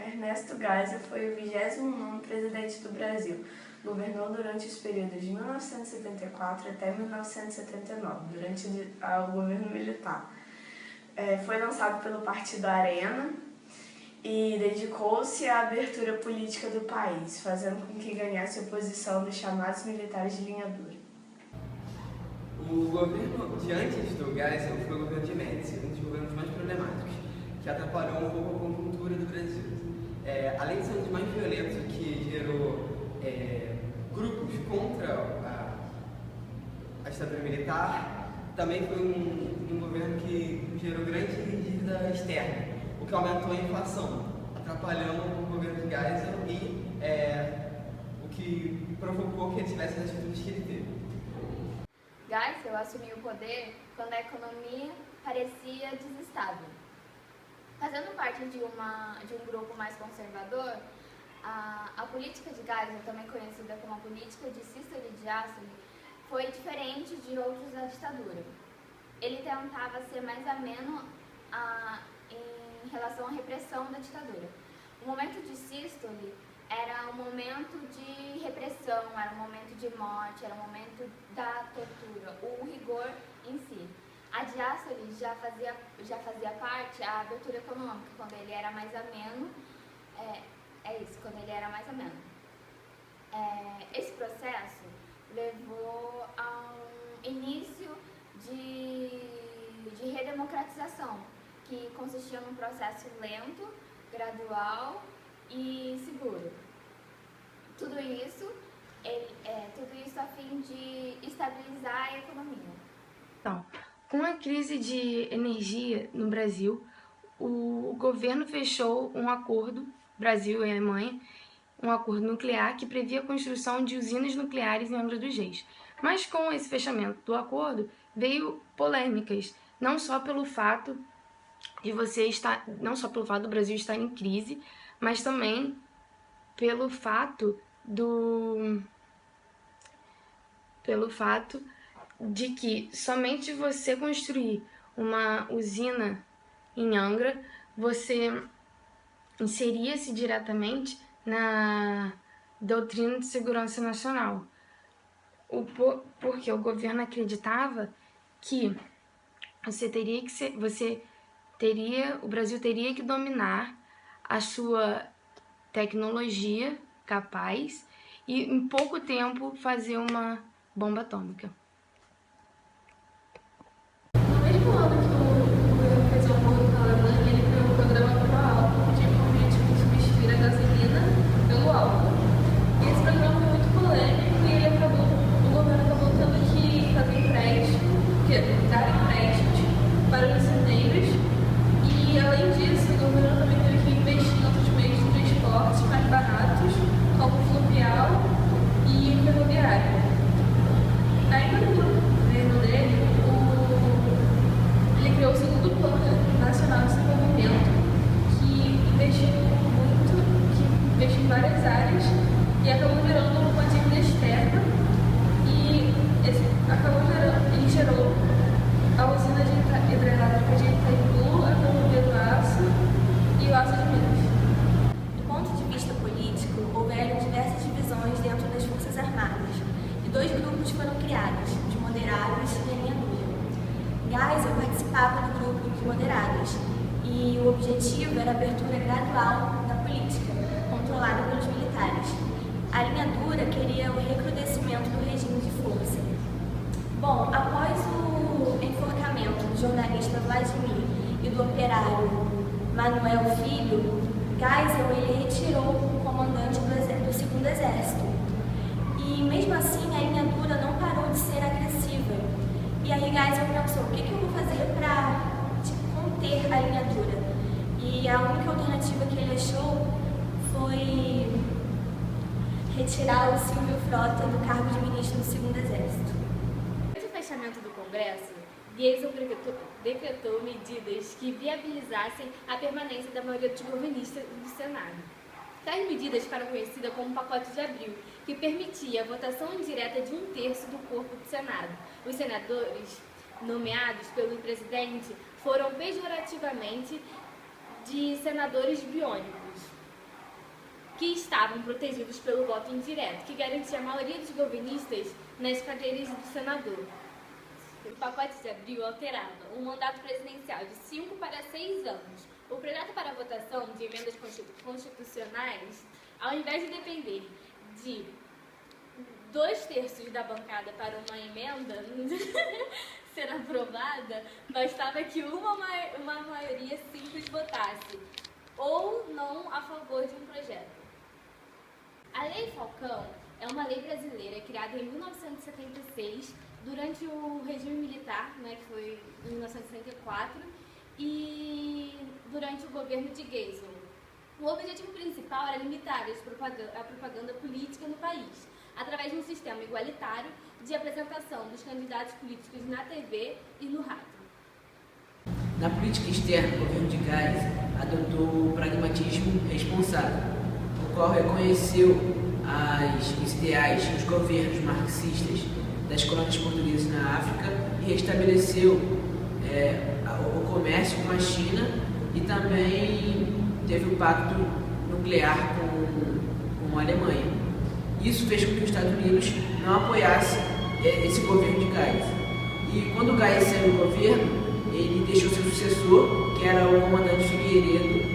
Ernesto Geisel foi o 29º presidente do Brasil. Governou durante os períodos de 1974 até 1979, durante o governo militar. Foi lançado pelo partido Arena e dedicou-se à abertura política do país, fazendo com que ganhasse a oposição dos chamados militares de linha dura. O governo de antes do Geisel foi o governo de Médici, um dos governos mais problemáticos, que atrapalhou um pouco a conjuntura do Brasil. Além de ser um dos mais violentos, o que gerou grupos contra a ditadura militar, também foi um governo que gerou grande dívida externa, o que aumentou a inflação, atrapalhando o governo de Geisel e o que provocou que ele tivesse as atitudes que ele teve. Geisel assumiu o poder quando a economia parecia desestável. Fazendo parte de um grupo mais conservador, a política de Geisel, também conhecida como a política de Cícero de Assolli, foi diferente de outros da ditadura. Ele tentava ser mais ameno em relação à repressão da ditadura. O momento de Sístole era um momento de repressão, era um momento de morte, era um momento da tortura, o rigor em si. A de Assolli já fazia parte a abertura econômica, quando ele era mais ameno, quando ele era mais ameno. Esse processo levou a um início de redemocratização, que consistia num processo lento, gradual e seguro. Tudo isso a fim de estabilizar a economia. Então, com a crise de energia no Brasil, o governo fechou um acordo, Brasil e Alemanha, um acordo nuclear que previa a construção de usinas nucleares em Angra dos Reis. Mas com esse fechamento do acordo, veio polêmicas, não só pelo fato do Brasil estar em crise, mas também pelo fato de que somente você construir uma usina em Angra, você inseria-se diretamente na doutrina de segurança nacional, porque o governo acreditava que o Brasil teria que dominar a sua tecnologia capaz e em pouco tempo fazer uma bomba atômica. No mesmo ano que o governo fez o acordo com a Alemanha, ele criou um programa ProAlco que permite substituir a gasolina pelo álcool. E esse programa foi muito polêmico e o governo acabou tendo que dar empréstimos para os usineiros. E além disso, o governo também teve que investir em outros meios de transporte mais baratos, como o fluvial e o ferroviário. Ainda no governo dele, ele criou o segundo Plano Nacional de Desenvolvimento, que investiu em várias áreas e acabou gerando uma dívida externa ele gerou a usina hidrelétrica de Itaipu, a ferrovia do Aço e o Aço de Minas. Do ponto de vista político, houveram diversas divisões dentro das Forças Armadas e dois grupos foram criados, os moderados e a linha dura. Geisel participava do grupo dos moderados e o objetivo era a abertura gradual da política, controlada pelos militares. A linha dura queria o recrudescimento do regime de força. Bom, após o enforcamento do jornalista Vladimir e do operário Manuel Filho, Geisel ele retirou o comandante do segundo exército. E mesmo assim a linha dura não parou de ser agressiva. E aí Geisel pensou, o que eu vou fazer para conter a linha dura? E a única alternativa que ele achou foi retirar o Silvio Frota do cargo de ministro do segundo exército. Durante o fechamento do Congresso, Geisel decretou medidas que viabilizassem a permanência da maioria dos governistas do Senado. Tais medidas foram conhecidas como Pacote de Abril, que permitia a votação indireta de 1/3 do corpo do Senado. Os senadores nomeados pelo presidente foram pejorativamente de senadores biônicos. que estavam protegidos pelo voto indireto, que garantia a maioria dos governistas nas cadeiras do senador. O pacote de abril alterava o mandato presidencial de 5 para 6 anos. O projeto para a votação de emendas constitucionais, ao invés de depender de 2/3 da bancada para uma emenda ser aprovada, bastava que uma maioria simples votasse ou não a favor de um projeto. A Lei Falcão é uma lei brasileira criada em 1976, durante o regime militar, né, que foi em 1964, e durante o governo de Geisel. O objetivo principal era limitar a propaganda política no país, através de um sistema igualitário de apresentação dos candidatos políticos na TV e no rádio. Na política externa, o governo de Geisel adotou o pragmatismo responsável, o qual reconheceu os ideais dos governos marxistas das colônias portuguesas na África e restabeleceu o comércio com a China, e também teve o pacto nuclear com a Alemanha. Isso fez com que os Estados Unidos não apoiassem esse governo de Geisel. E quando Geisel saiu do governo, ele deixou seu sucessor, que era o comandante Figueiredo,